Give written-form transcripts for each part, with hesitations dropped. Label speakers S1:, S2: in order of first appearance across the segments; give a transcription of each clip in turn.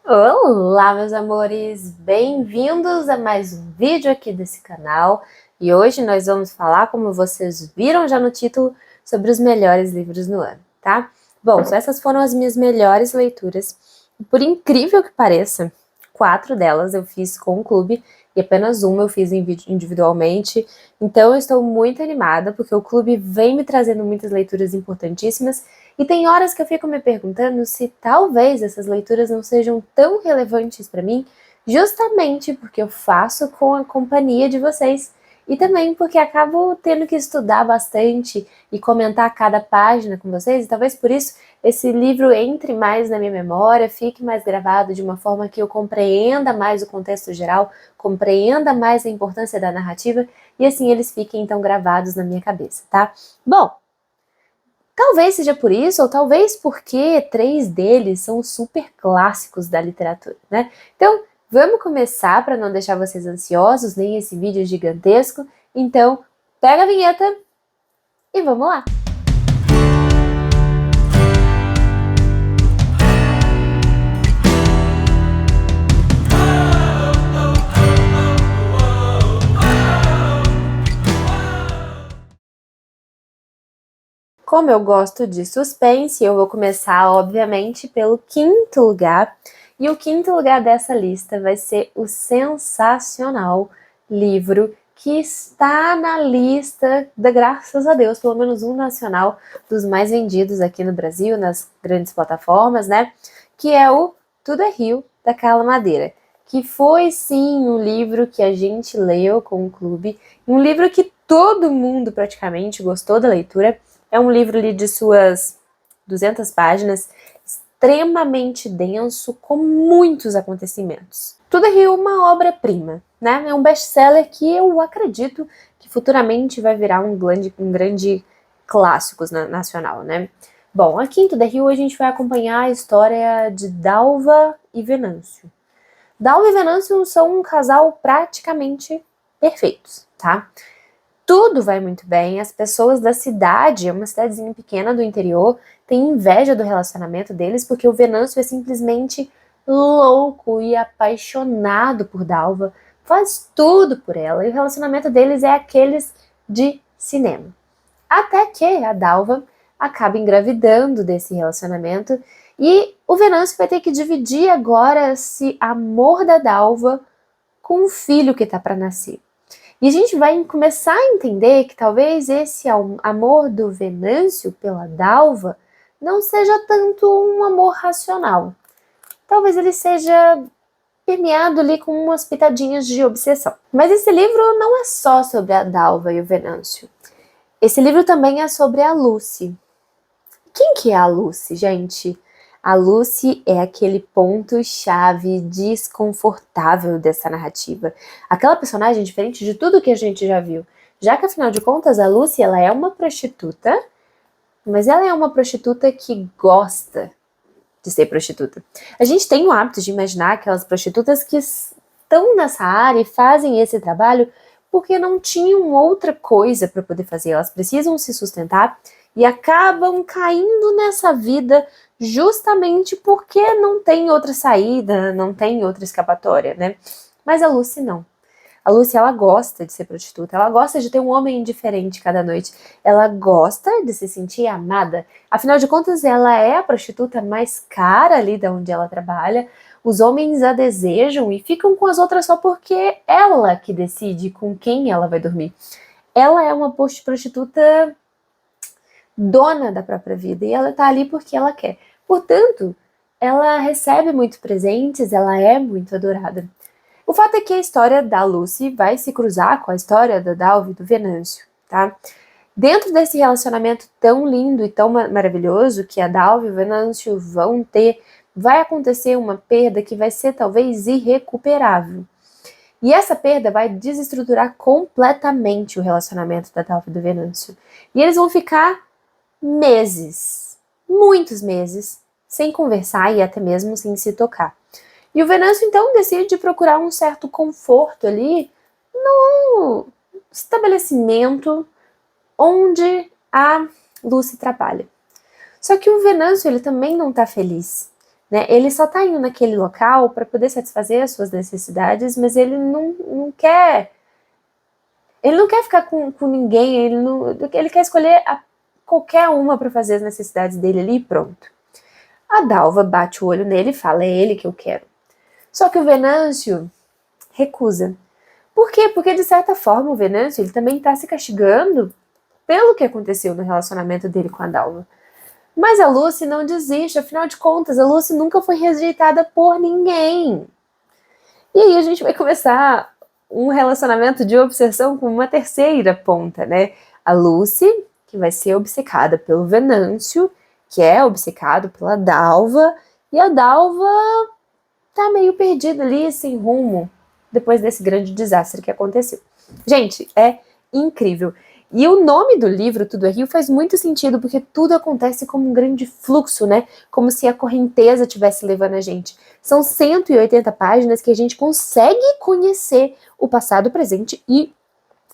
S1: Olá, meus amores! Bem-vindos a mais um vídeo aqui desse canal. E hoje nós vamos falar, como vocês viram já no título, sobre os melhores livros no ano, tá? Bom, essas foram as minhas melhores leituras. E por incrível que pareça, 4 delas eu fiz com o clube e apenas uma eu fiz individualmente. Então eu estou muito animada, porque o clube vem me trazendo muitas leituras importantíssimas. E tem horas que eu fico me perguntando se talvez essas leituras não sejam tão relevantes para mim, justamente porque eu faço com a companhia de vocês. E também porque acabo tendo que estudar bastante e comentar cada página com vocês, e talvez por isso esse livro entre mais na minha memória, fique mais gravado de uma forma que eu compreenda mais o contexto geral, compreenda mais a importância da narrativa, e assim eles fiquem então gravados na minha cabeça, tá? Bom, talvez seja por isso, ou talvez porque 3 deles são super clássicos da literatura, né? Então, vamos começar para não deixar vocês ansiosos, nem esse vídeo gigantesco. Então, pega a vinheta e vamos lá! Como eu gosto de suspense, eu vou começar, obviamente, pelo 5º lugar. E o 5º lugar dessa lista vai ser o sensacional livro que está na lista, graças a Deus, pelo menos um nacional, dos mais vendidos aqui no Brasil, nas grandes plataformas, né? Que é o Tudo é Rio, da Carla Madeira. Que foi, sim, um livro que a gente leu com o clube. Um livro que todo mundo, praticamente, gostou da leitura. É um livro ali de suas 200 páginas, extremamente denso, com muitos acontecimentos. Tudo é uma obra-prima, né? É um best-seller que eu acredito que futuramente vai virar um grande clássico nacional, né? Bom, aqui em Tudo é Rio a gente vai acompanhar a história de Dalva e Venâncio. Dalva e Venâncio são um casal praticamente perfeitos, tá? Tudo vai muito bem, as pessoas da cidade, é uma cidadezinha pequena do interior, têm inveja do relacionamento deles, porque o Venâncio é simplesmente louco e apaixonado por Dalva, faz tudo por ela, e o relacionamento deles é aqueles de cinema. Até que a Dalva acaba engravidando desse relacionamento, e o Venâncio vai ter que dividir agora esse amor da Dalva com o filho que tá para nascer. E a gente vai começar a entender que talvez esse amor do Venâncio pela Dalva não seja tanto um amor racional. Talvez ele seja permeado ali com umas pitadinhas de obsessão. Mas esse livro não é só sobre a Dalva e o Venâncio. Esse livro também é sobre a Lucy. Quem que é a Lucy, gente? A Lucy é aquele ponto-chave desconfortável dessa narrativa. Aquela personagem diferente de tudo que a gente já viu. Já que, afinal de contas, a Lucy ela é uma prostituta, mas ela é uma prostituta que gosta de ser prostituta. A gente tem o hábito de imaginar aquelas prostitutas que estão nessa área e fazem esse trabalho porque não tinham outra coisa para poder fazer. Elas precisam se sustentar e acabam caindo nessa vida justamente porque não tem outra saída, não tem outra escapatória, né? Mas a Lucy não. A Lucy, ela gosta de ser prostituta, ela gosta de ter um homem diferente cada noite, ela gosta de se sentir amada. Afinal de contas, ela é a prostituta mais cara ali da onde ela trabalha, os homens a desejam e ficam com as outras só porque ela que decide com quem ela vai dormir. Ela é uma prostituta dona da própria vida e ela tá ali porque ela quer. Portanto, ela recebe muitos presentes, ela é muito adorada. O fato é que a história da Lucy vai se cruzar com a história da Dalva e do Venâncio, tá? Dentro desse relacionamento tão lindo e tão maravilhoso que a Dalva e o Venâncio vão ter, vai acontecer uma perda que vai ser talvez irrecuperável. E essa perda vai desestruturar completamente o relacionamento da Dalva e do Venâncio. E eles vão ficar meses, muitos meses, sem conversar e até mesmo sem se tocar. E o Venâncio, então, decide procurar um certo conforto ali no estabelecimento onde a Lucy trabalha. Só que o Venâncio, ele também não tá feliz. né? Ele só tá indo naquele local para poder satisfazer as suas necessidades, mas ele não quer. Ele não quer ficar com ninguém, ele quer escolher qualquer uma para fazer as necessidades dele ali e pronto. A Dalva bate o olho nele e fala: é ele que eu quero. Só que o Venâncio recusa. Por quê? Porque, de certa forma, o Venâncio ele também está se castigando pelo que aconteceu no relacionamento dele com a Dalva. Mas a Lucy não desiste, afinal de contas, a Lucy nunca foi rejeitada por ninguém. E aí a gente vai começar um relacionamento de obsessão com uma terceira ponta, né? A Lucy, que vai ser obcecada pelo Venâncio, que é obcecado pela Dalva, e a Dalva tá meio perdida ali, sem rumo, depois desse grande desastre que aconteceu. Gente, é incrível. E o nome do livro, Tudo é Rio, faz muito sentido, porque tudo acontece como um grande fluxo, né? Como se a correnteza estivesse levando a gente. São 180 páginas que a gente consegue conhecer o passado, o presente e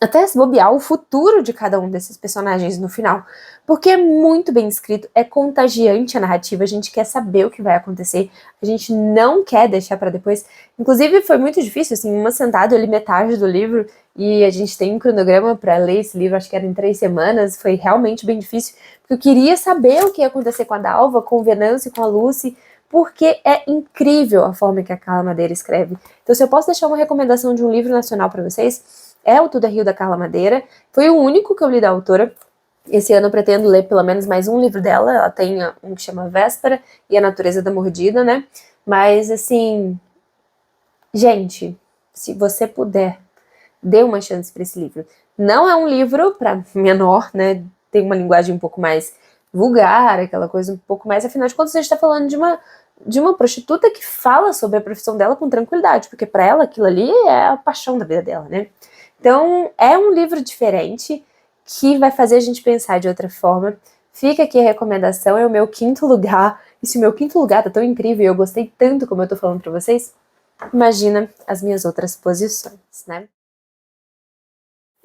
S1: até se bobear o futuro de cada um desses personagens no final. Porque é muito bem escrito, é contagiante a narrativa, a gente quer saber o que vai acontecer, a gente não quer deixar para depois. Inclusive, foi muito difícil, assim, uma sentada, eu li metade do livro e a gente tem um cronograma para ler esse livro, acho que era em 3 semanas, foi realmente bem difícil, porque eu queria saber o que ia acontecer com a Dalva, com o Venâncio, com a Lucy, porque é incrível a forma que a Carla Madeira escreve. Então, se eu posso deixar uma recomendação de um livro nacional para vocês, é o Tudo é Rio, da Carla Madeira. Foi o único que eu li da autora. Esse ano eu pretendo ler pelo menos mais um livro dela. Ela tem um que chama Véspera e A Natureza da Mordida, né? Mas, assim, gente, se você puder, dê uma chance para esse livro. Não é um livro para menor, né? Tem uma linguagem um pouco mais vulgar, aquela coisa um pouco mais. Afinal de contas, a gente está falando de uma prostituta que fala sobre a profissão dela com tranquilidade, porque para ela aquilo ali é a paixão da vida dela, né? Então, é um livro diferente que vai fazer a gente pensar de outra forma. Fica aqui a recomendação, é o meu 5º lugar. E se o meu 5º lugar tá tão incrível e eu gostei tanto como eu tô falando pra vocês, imagina as minhas outras posições, né?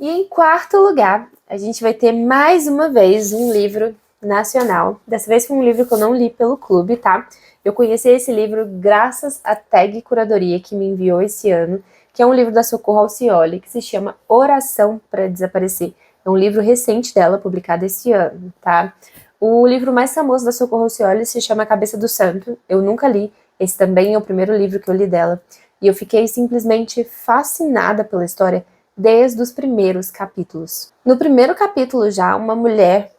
S1: E em 4º lugar, a gente vai ter mais uma vez um livro nacional. Dessa vez foi um livro que eu não li pelo clube, tá? Eu conheci esse livro graças à Tag Curadoria que me enviou esse ano, que é um livro da Socorro Alcioli, que se chama Oração para Desaparecer. É um livro recente dela, publicado esse ano, tá? O livro mais famoso da Socorro Alcioli se chama Cabeça do Santo. Eu nunca li. Esse também é o primeiro livro que eu li dela. E eu fiquei simplesmente fascinada pela história desde os primeiros capítulos. No primeiro capítulo já, uma mulher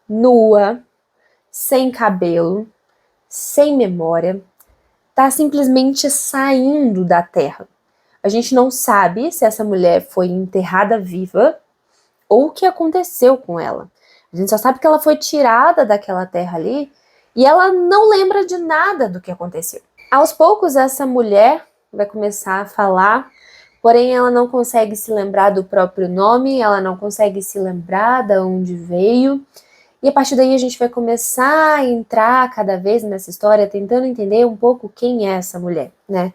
S1: nua, sem cabelo, sem memória, tá simplesmente saindo da terra. A gente não sabe se essa mulher foi enterrada viva ou o que aconteceu com ela. A gente só sabe que ela foi tirada daquela terra ali e ela não lembra de nada do que aconteceu. Aos poucos, essa mulher vai começar a falar, porém ela não consegue se lembrar do próprio nome, ela não consegue se lembrar de onde veio. E a partir daí a gente vai começar a entrar cada vez nessa história, tentando entender um pouco quem é essa mulher, né?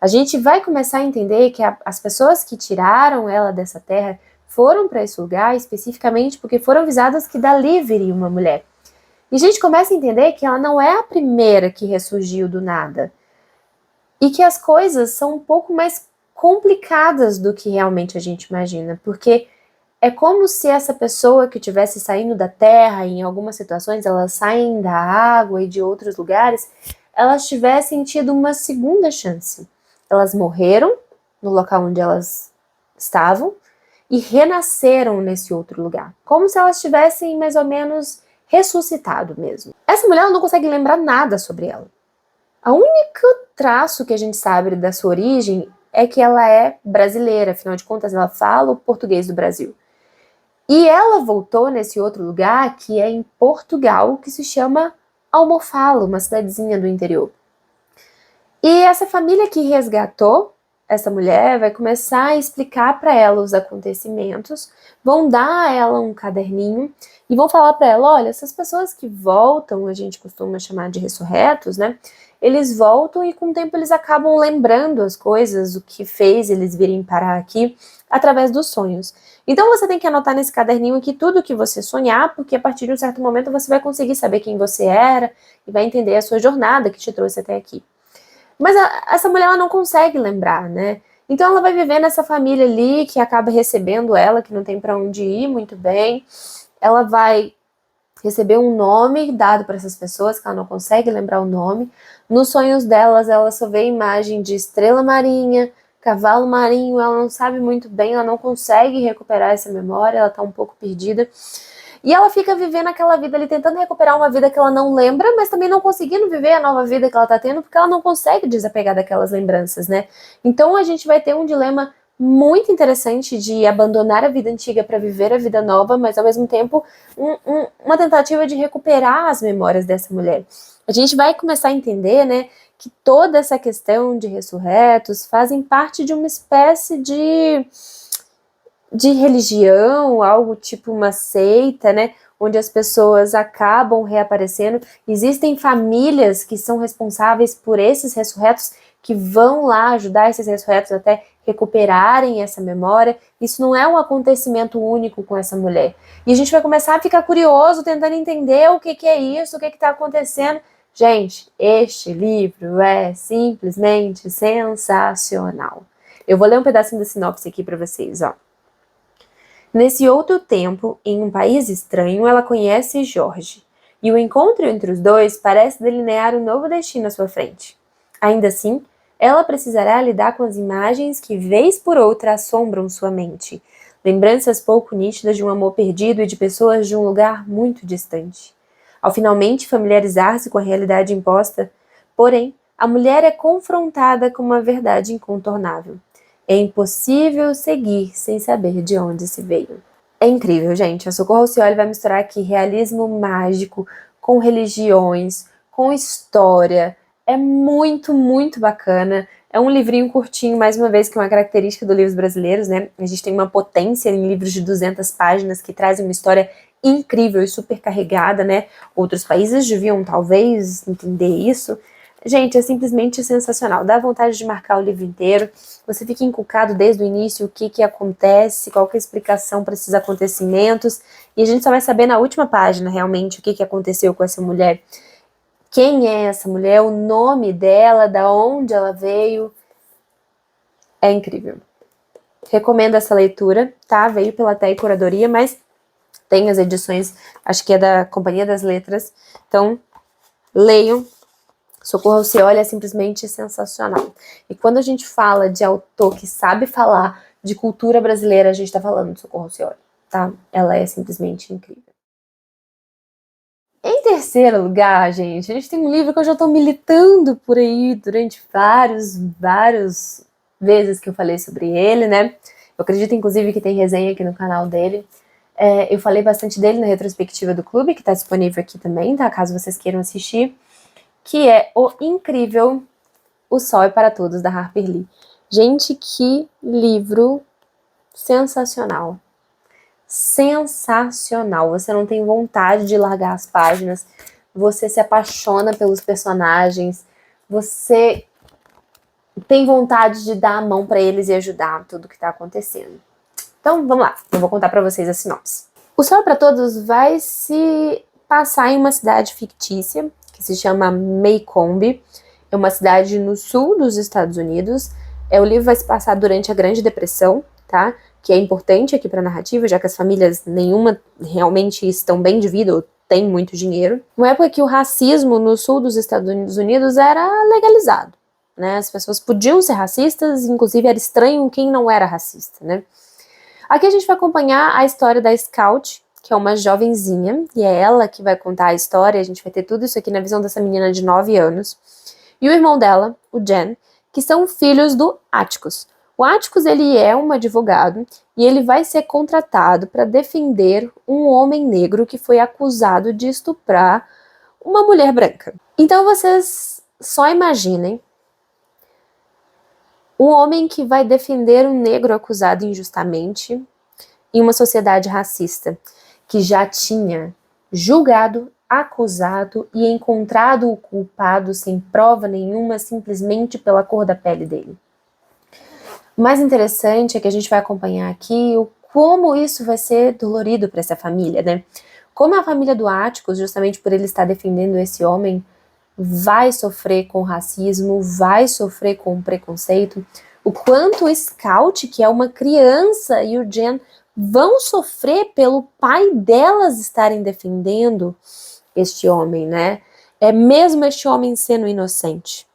S1: A gente vai começar a entender que as pessoas que tiraram ela dessa terra foram para esse lugar especificamente porque foram avisadas que dali viria uma mulher. E a gente começa a entender que ela não é a primeira que ressurgiu do nada. E que as coisas são um pouco mais complicadas do que realmente a gente imagina, porque é como se essa pessoa que estivesse saindo da terra, em algumas situações elas saem da água e de outros lugares, elas tivessem tido uma segunda chance. Elas morreram no local onde elas estavam e renasceram nesse outro lugar, como se elas tivessem mais ou menos ressuscitado mesmo. Essa mulher não consegue lembrar nada sobre ela. O único traço que a gente sabe da sua origem é que ela é brasileira, afinal de contas ela fala o português do Brasil. E ela voltou nesse outro lugar que é em Portugal, que se chama Almofala, uma cidadezinha do interior. E essa família que resgatou essa mulher vai começar a explicar para ela os acontecimentos, vão dar a ela um caderninho e vão falar para ela, olha, essas pessoas que voltam, a gente costuma chamar de ressurretos, né? Eles voltam e com o tempo eles acabam lembrando as coisas, o que fez eles virem parar aqui, através dos sonhos. Então você tem que anotar nesse caderninho aqui tudo que você sonhar, porque a partir de um certo momento você vai conseguir saber quem você era e vai entender a sua jornada que te trouxe até aqui. Mas essa mulher ela não consegue lembrar, né? Então ela vai viver nessa família ali que acaba recebendo ela, que não tem para onde ir muito bem. Ela vai receber um nome dado para essas pessoas, que ela não consegue lembrar o nome. Nos sonhos delas, ela só vê a imagem de estrela marinha, cavalo marinho, ela não sabe muito bem, ela não consegue recuperar essa memória, ela tá um pouco perdida. E ela fica vivendo aquela vida ali, tentando recuperar uma vida que ela não lembra, mas também não conseguindo viver a nova vida que ela tá tendo, porque ela não consegue desapegar daquelas lembranças, né? Então a gente vai ter um dilema muito interessante de abandonar a vida antiga para viver a vida nova, mas ao mesmo tempo uma tentativa de recuperar as memórias dessa mulher. A gente vai começar a entender, né, que toda essa questão de ressurretos fazem parte de uma espécie de religião, algo tipo uma seita, né? Onde as pessoas acabam reaparecendo. Existem famílias que são responsáveis por esses ressurretos, que vão lá ajudar esses ressurretos até recuperarem essa memória. Isso não é um acontecimento único com essa mulher. E a gente vai começar a ficar curioso, tentando entender o que é isso, o que está acontecendo. Gente, este livro é simplesmente sensacional. Eu vou ler um pedacinho da sinopse aqui para vocês, ó. Nesse outro tempo, em um país estranho, ela conhece Jorge, e o encontro entre os dois parece delinear um novo destino à sua frente. Ainda assim, ela precisará lidar com as imagens que, vez por outra, assombram sua mente, lembranças pouco nítidas de um amor perdido e de pessoas de um lugar muito distante. Ao finalmente familiarizar-se com a realidade imposta, porém, a mulher é confrontada com uma verdade incontornável. É impossível seguir sem saber de onde se veio. É incrível, gente. A Socorro Alcioli vai misturar aqui realismo mágico com religiões, com história. É muito, muito bacana. É um livrinho curtinho, mais uma vez, que é uma característica dos livros brasileiros, né? A gente tem uma potência em livros de 200 páginas que trazem uma história incrível e super carregada, né? Outros países deviam, talvez, entender isso. Gente, é simplesmente sensacional. Dá vontade de marcar o livro inteiro. Você fica encucado desde o início o que acontece, qual que é a explicação para esses acontecimentos. E a gente só vai saber na última página, realmente, o que aconteceu com essa mulher. Quem é essa mulher, o nome dela, da onde ela veio. É incrível. Recomendo essa leitura, tá? Veio pela TEI Curadoria, mas tem as edições, acho que é da Companhia das Letras. Então, leiam. Socorro Alcioli é simplesmente sensacional. E quando a gente fala de autor que sabe falar de cultura brasileira, a gente tá falando de Socorro Alcioli, tá? Ela é simplesmente incrível. Em terceiro lugar, gente, a gente tem um livro que eu já tô militando por aí durante vários vezes que eu falei sobre ele, né? Eu acredito, inclusive, que tem resenha aqui no canal dele. Eu falei bastante dele na retrospectiva do clube, que tá disponível aqui também, tá? Caso vocês queiram assistir. Que é o incrível O Sol é para Todos, da Harper Lee. Gente, que livro sensacional. Sensacional. Você não tem vontade de largar as páginas, você se apaixona pelos personagens, você tem vontade de dar a mão para eles e ajudar tudo que está acontecendo. Então, vamos lá. Eu vou contar para vocês a sinopse. O Sol é para Todos vai se passar em uma cidade fictícia, que se chama Maycomb. É uma cidade no sul dos Estados Unidos. O livro vai se passar durante a Grande Depressão, tá? Que é importante aqui para a narrativa, já que as famílias nenhuma realmente estão bem de vida ou têm muito dinheiro. Uma época que o racismo no sul dos Estados Unidos era legalizado, né? As pessoas podiam ser racistas, inclusive era estranho quem não era racista, né? Aqui a gente vai acompanhar a história da Scout, que é uma jovenzinha, e é ela que vai contar a história. A gente vai ter tudo isso aqui na visão dessa menina de 9 anos. E o irmão dela, o Jen, que são filhos do Atticus. O Atticus, ele é um advogado e ele vai ser contratado para defender um homem negro que foi acusado de estuprar uma mulher branca. Então vocês só imaginem Um homem que vai defender um negro acusado injustamente em uma sociedade racista, que já tinha julgado, acusado e encontrado o culpado sem prova nenhuma, simplesmente pela cor da pele dele. O mais interessante é que a gente vai acompanhar aqui como isso vai ser dolorido para essa família, né? Como a família do Atticus, justamente por ele estar defendendo esse homem, vai sofrer com racismo, vai sofrer com preconceito. O quanto o Scout, que é uma criança, e o Jen vão sofrer pelo pai delas estarem defendendo este homem, né? É mesmo este homem sendo inocente,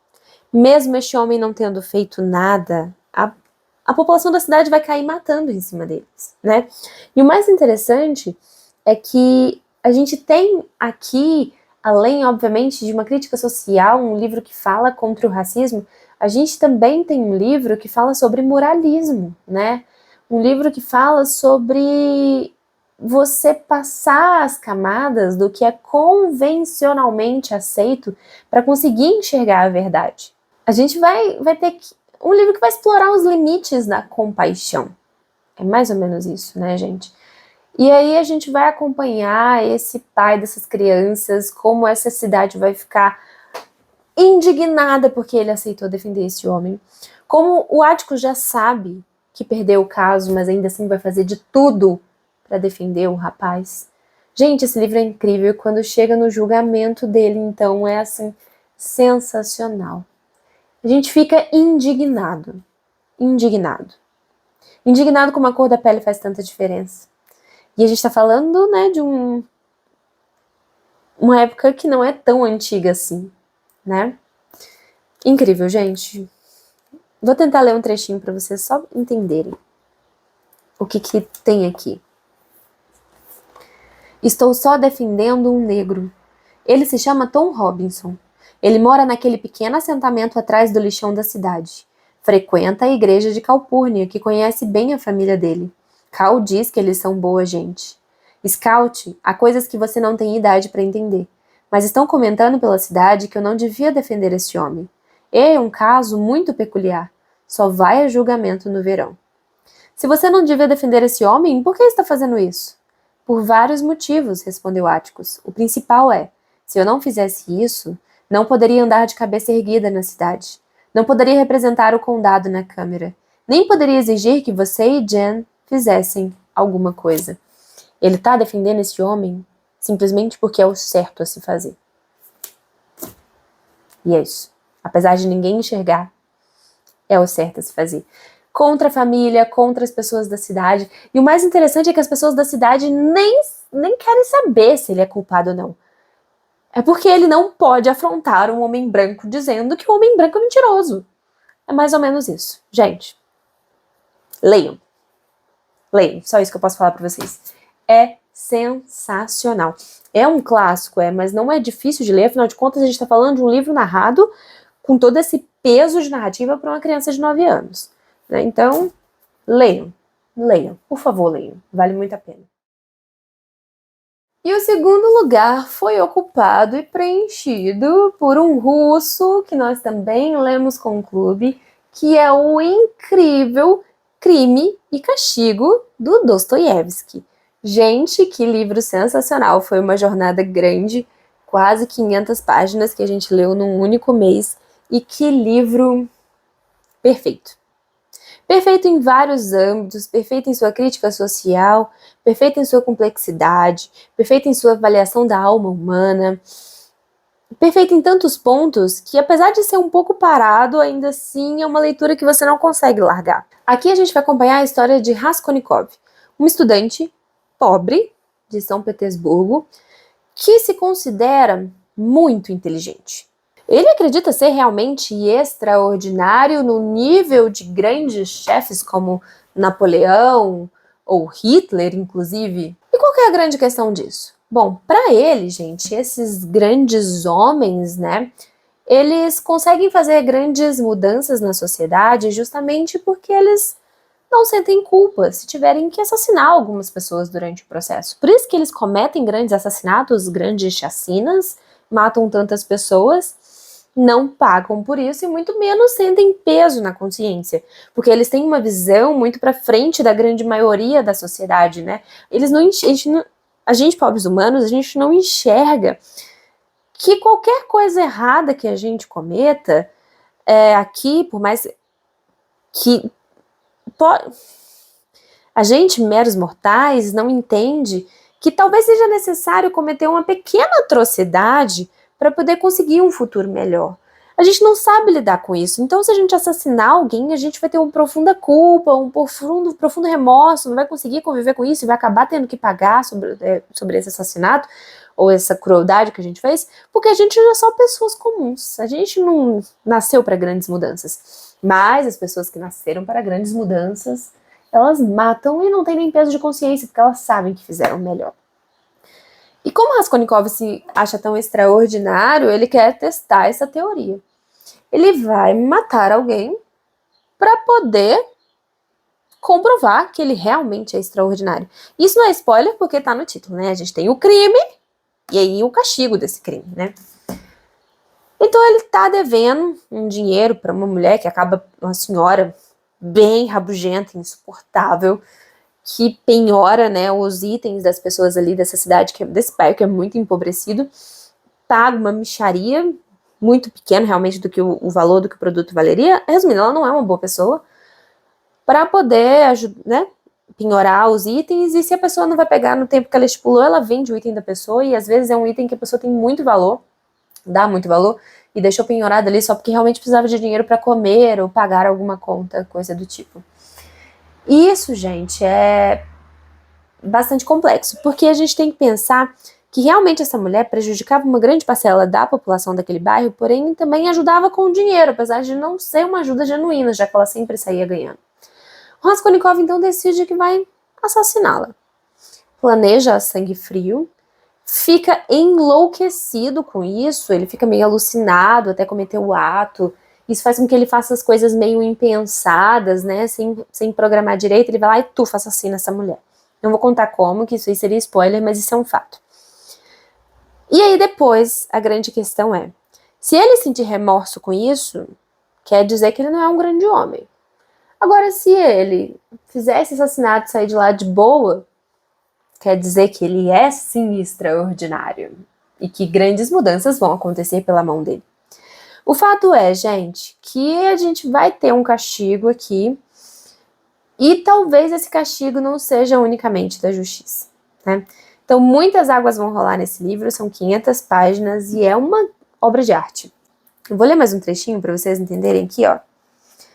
S1: mesmo este homem não tendo feito nada, a população da cidade vai cair matando em cima deles, né? E o mais interessante é que a gente tem aqui, além, obviamente, de uma crítica social, um livro que fala contra o racismo, a gente também tem um livro que fala sobre moralismo, né? Um livro que fala sobre você passar as camadas do que é convencionalmente aceito para conseguir enxergar a verdade. A gente vai ter um livro que vai explorar os limites da compaixão. É mais ou menos isso, né, gente? E aí a gente vai acompanhar esse pai dessas crianças, como essa cidade vai ficar indignada porque ele aceitou defender esse homem. Como o Atticus já sabe que perdeu o caso, mas ainda assim vai fazer de tudo para defender o rapaz. Gente, esse livro é incrível. Quando chega no julgamento dele, então, é assim, sensacional. A gente fica indignado. Indignado. Indignado como a cor da pele faz tanta diferença. E a gente tá falando, né, de uma época que não é tão antiga assim, né? Incrível, gente. Vou tentar ler um trechinho para vocês só entenderem o que tem aqui. Estou só defendendo um negro. Ele se chama Tom Robinson. Ele mora naquele pequeno assentamento atrás do lixão da cidade. Frequenta a igreja de Calpurnia, que conhece bem a família dele. Cal diz que eles são boa gente. Scout, há coisas que você não tem idade para entender, mas estão comentando pela cidade que eu não devia defender esse homem. É um caso muito peculiar. Só vai a julgamento no verão. Se você não devia defender esse homem, por que está fazendo isso? Por vários motivos, respondeu Atticus. O principal é, se eu não fizesse isso, não poderia andar de cabeça erguida na cidade. Não poderia representar o condado na Câmara. Nem poderia exigir que você e Jen fizessem alguma coisa. Ele está defendendo esse homem simplesmente porque é o certo a se fazer. E é isso. Apesar de ninguém enxergar, é o certo a se fazer. Contra a família, contra as pessoas da cidade. E o mais interessante é que as pessoas da cidade nem querem saber se ele é culpado ou não. É porque ele não pode afrontar um homem branco dizendo que o homem branco é mentiroso. É mais ou menos isso. Gente, leiam. Leiam, só isso que eu posso falar pra vocês. É sensacional. É um clássico, mas não é difícil de ler, afinal de contas a gente tá falando de um livro narrado com todo esse peso de narrativa para uma criança de 9 anos. Né? Então, leiam, por favor, leiam, vale muito a pena. E o segundo lugar foi ocupado e preenchido por um russo, que nós também lemos com o clube, que é o incrível Crime e Castigo, do Dostoiévski. Gente, que livro sensacional, foi uma jornada grande, quase 500 páginas que a gente leu num único mês, e que livro perfeito. Perfeito em vários âmbitos, perfeito em sua crítica social, perfeito em sua complexidade, perfeito em sua avaliação da alma humana, perfeito em tantos pontos que, apesar de ser um pouco parado, ainda assim é uma leitura que você não consegue largar. Aqui a gente vai acompanhar a história de Raskolnikov, um estudante pobre de São Petersburgo que se considera muito inteligente. Ele acredita ser realmente extraordinário no nível de grandes chefes como Napoleão ou Hitler, inclusive. E qual que é a grande questão disso? Bom, para ele, gente, esses grandes homens, né, eles conseguem fazer grandes mudanças na sociedade justamente porque eles não sentem culpa se tiverem que assassinar algumas pessoas durante o processo. Por isso que eles cometem grandes assassinatos, grandes chacinas, matam tantas pessoas, não pagam por isso e muito menos sentem peso na consciência, porque eles têm uma visão muito para frente da grande maioria da sociedade, né? Eles não, a gente, pobres humanos, a gente não enxerga que qualquer coisa errada que a gente cometa aqui, por mais que a gente, meros mortais, não entende que talvez seja necessário cometer uma pequena atrocidade para poder conseguir um futuro melhor. A gente não sabe lidar com isso. Então, se a gente assassinar alguém, a gente vai ter uma profunda culpa, um profundo remorso, não vai conseguir conviver com isso e vai acabar tendo que pagar sobre esse assassinato ou essa crueldade que a gente fez, porque a gente é só pessoas comuns. A gente não nasceu para grandes mudanças. Mas as pessoas que nasceram para grandes mudanças, elas matam e não têm nem peso de consciência, porque elas sabem que fizeram o melhor. E como Raskolnikov se acha tão extraordinário, ele quer testar essa teoria. Ele vai matar alguém para poder comprovar que ele realmente é extraordinário. Isso não é spoiler porque tá no título, né? A gente tem o crime e aí o castigo desse crime, né? Então ele tá devendo um dinheiro para uma mulher que acaba, uma senhora bem rabugenta, insuportável, que penhora, né, os itens das pessoas ali dessa cidade, desse bairro que é muito empobrecido, paga uma mixaria muito pequena realmente do que o valor do que o produto valeria. Resumindo, ela não é uma boa pessoa para poder, né, penhorar os itens, e se a pessoa não vai pegar no tempo que ela estipulou, ela vende o item da pessoa, e às vezes é um item que a pessoa tem muito valor, dá muito valor, e deixou penhorado ali só porque realmente precisava de dinheiro para comer ou pagar alguma conta, coisa do tipo. Isso, gente, é bastante complexo, porque a gente tem que pensar que realmente essa mulher prejudicava uma grande parcela da população daquele bairro, porém também ajudava com o dinheiro, apesar de não ser uma ajuda genuína, já que ela sempre saía ganhando. O Raskolnikov então decide que vai assassiná-la. Planeja a sangue frio, fica enlouquecido com isso, ele fica meio alucinado até cometer o ato. Isso faz com que ele faça as coisas meio impensadas, né, sem programar direito. Ele vai lá e assassina essa mulher. Não vou contar como, que isso aí seria spoiler, mas isso é um fato. E aí depois, a grande questão é, se ele sentir remorso com isso, quer dizer que ele não é um grande homem. Agora, se ele fizer esse assassinato e sair de lá de boa, quer dizer que ele é sim extraordinário e que grandes mudanças vão acontecer pela mão dele. O fato é, gente, que a gente vai ter um castigo aqui e talvez esse castigo não seja unicamente da justiça, né? Então, muitas águas vão rolar nesse livro, são 500 páginas e é uma obra de arte. Eu vou ler mais um trechinho para vocês entenderem aqui, ó.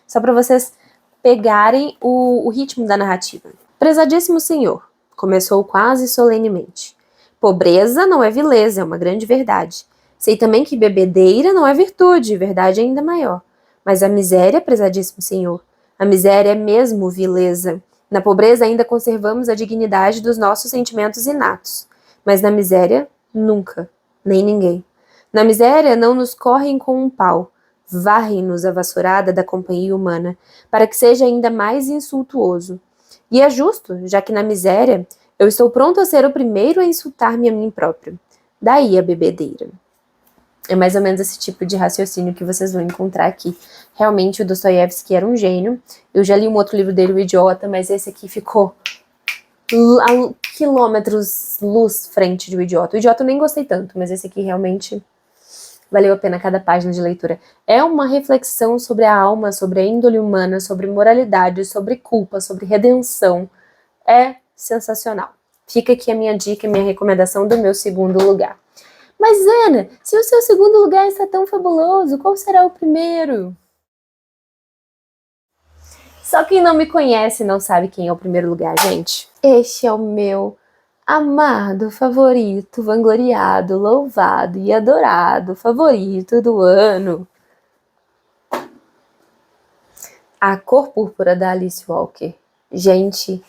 S1: Só para vocês pegarem o ritmo da narrativa. Prezadíssimo senhor, começou quase solenemente. Pobreza não é vileza, é uma grande verdade. Sei também que bebedeira não é virtude, verdade ainda maior. Mas a miséria, prezadíssimo senhor, a miséria é mesmo vileza. Na pobreza ainda conservamos a dignidade dos nossos sentimentos inatos. Mas na miséria, nunca, nem ninguém. Na miséria não nos correm com um pau, varrem-nos a vassourada da companhia humana, para que seja ainda mais insultuoso. E é justo, já que na miséria eu estou pronto a ser o primeiro a insultar-me a mim próprio. Daí a bebedeira. É mais ou menos esse tipo de raciocínio que vocês vão encontrar aqui. Realmente o Dostoiévski era um gênio. Eu já li um outro livro dele, O Idiota, mas esse aqui ficou a quilômetros luz frente de O Idiota. O Idiota eu nem gostei tanto, mas esse aqui realmente valeu a pena cada página de leitura. É uma reflexão sobre a alma, sobre a índole humana, sobre moralidade, sobre culpa, sobre redenção. É sensacional. Fica aqui a minha dica, a minha recomendação do meu segundo lugar. Mas, Ana, se o seu segundo lugar está tão fabuloso, qual será o primeiro? Só quem não me conhece não sabe quem é o primeiro lugar, gente. Este é o meu amado, favorito, vangloriado, louvado e adorado favorito do ano. A Cor Púrpura, da Alice Walker. Gente,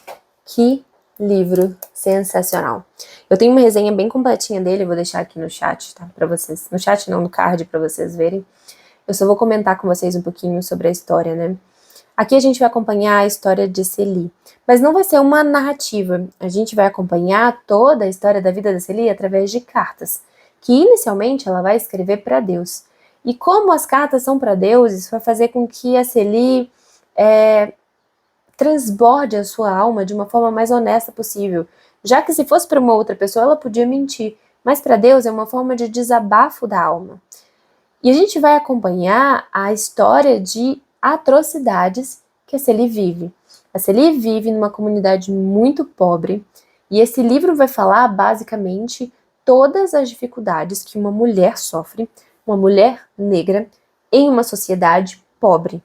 S1: que livro sensacional. Eu tenho uma resenha bem completinha dele, vou deixar aqui no chat, tá? Pra vocês. No chat não, no card, pra vocês verem. Eu só vou comentar com vocês um pouquinho sobre a história, né? Aqui a gente vai acompanhar a história de Celie, mas não vai ser uma narrativa. A gente vai acompanhar toda a história da vida da Celie através de cartas, que inicialmente ela vai escrever para Deus. E como as cartas são para deuses, vai fazer com que a Celie transborde a sua alma de uma forma mais honesta possível. Já que se fosse para uma outra pessoa, ela podia mentir. Mas para Deus é uma forma de desabafo da alma. E a gente vai acompanhar a história de atrocidades que a Celie vive. A Celie vive numa comunidade muito pobre, e esse livro vai falar basicamente todas as dificuldades que uma mulher sofre, uma mulher negra, em uma sociedade pobre.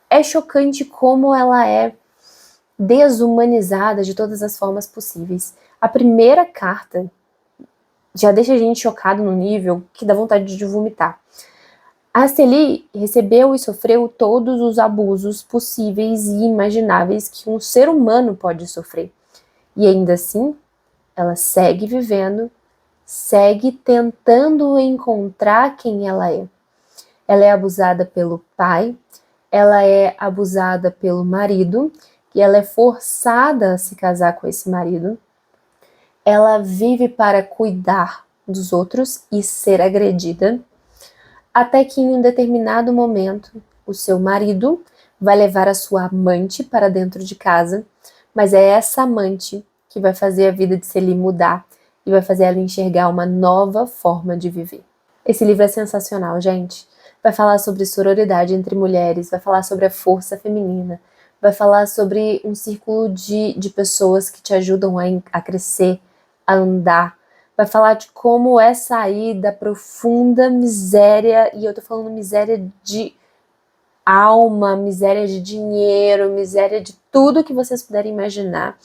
S1: É chocante como ela é desumanizada de todas as formas possíveis. A primeira carta já deixa a gente chocado no nível que dá vontade de vomitar. A Celie recebeu e sofreu todos os abusos possíveis e imagináveis que um ser humano pode sofrer. E ainda assim, ela segue vivendo, segue tentando encontrar quem ela é. Ela é abusada pelo pai, ela é abusada pelo marido, e ela é forçada a se casar com esse marido. Ela vive para cuidar dos outros e ser agredida, até que em um determinado momento o seu marido vai levar a sua amante para dentro de casa, mas é essa amante que vai fazer a vida de Celie mudar e vai fazer ela enxergar uma nova forma de viver. Esse livro é sensacional, gente. Vai falar sobre sororidade entre mulheres, vai falar sobre a força feminina, vai falar sobre um círculo de pessoas que te ajudam a crescer, a andar. Vai falar de como é sair da profunda miséria, e eu tô falando miséria de alma, miséria de dinheiro, miséria de tudo que vocês puderem imaginar.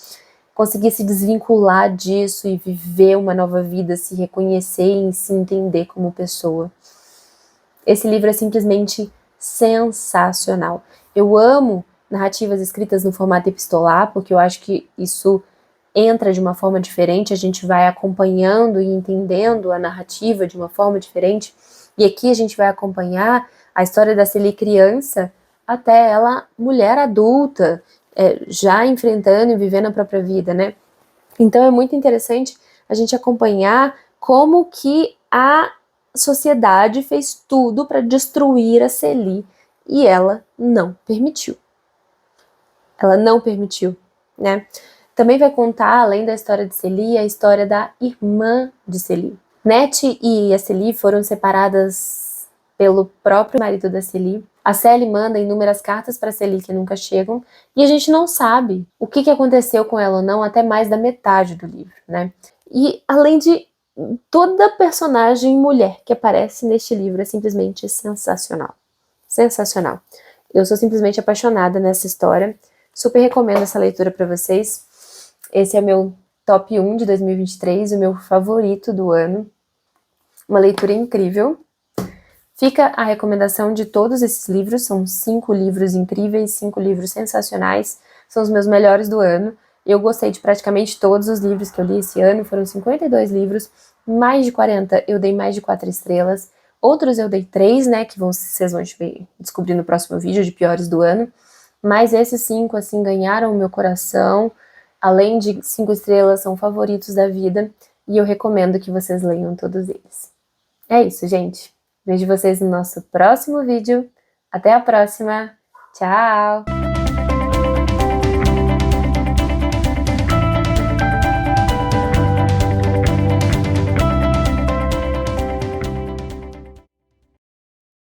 S1: Conseguir se desvincular disso e viver uma nova vida, se reconhecer e se entender como pessoa. Esse livro é simplesmente sensacional. Eu amo narrativas escritas no formato epistolar, porque eu acho que isso entra de uma forma diferente, a gente vai acompanhando e entendendo a narrativa de uma forma diferente, e aqui a gente vai acompanhar a história da Celie criança até ela mulher adulta, já enfrentando e vivendo a própria vida, né? Então é muito interessante a gente acompanhar como que a sociedade fez tudo para destruir a Celie e ela não permitiu. Ela não permitiu, né? Também vai contar, além da história de Celie, a história da irmã de Celie. Nete e a Celie foram separadas pelo próprio marido da Celie. A Celie manda inúmeras cartas para Celie que nunca chegam, e a gente não sabe o que aconteceu com ela ou não até mais da metade do livro, né? E além de toda personagem mulher que aparece neste livro é simplesmente sensacional. Sensacional. Eu sou simplesmente apaixonada nessa história. Super recomendo essa leitura para vocês. Esse é meu top 1 de 2023, o meu favorito do ano. Uma leitura incrível. Fica a recomendação de todos esses livros, são 5 livros incríveis, 5 livros sensacionais, são os meus melhores do ano. Eu gostei de praticamente todos os livros que eu li esse ano, foram 52 livros, mais de 40 eu dei mais de 4 estrelas, outros eu dei 3, né, que vocês vão descobrir no próximo vídeo, de piores do ano, mas esses 5, assim, ganharam o meu coração, além de 5 estrelas, são favoritos da vida, e eu recomendo que vocês leiam todos eles. É isso, gente. Vejo vocês no nosso próximo vídeo. Até a próxima. Tchau!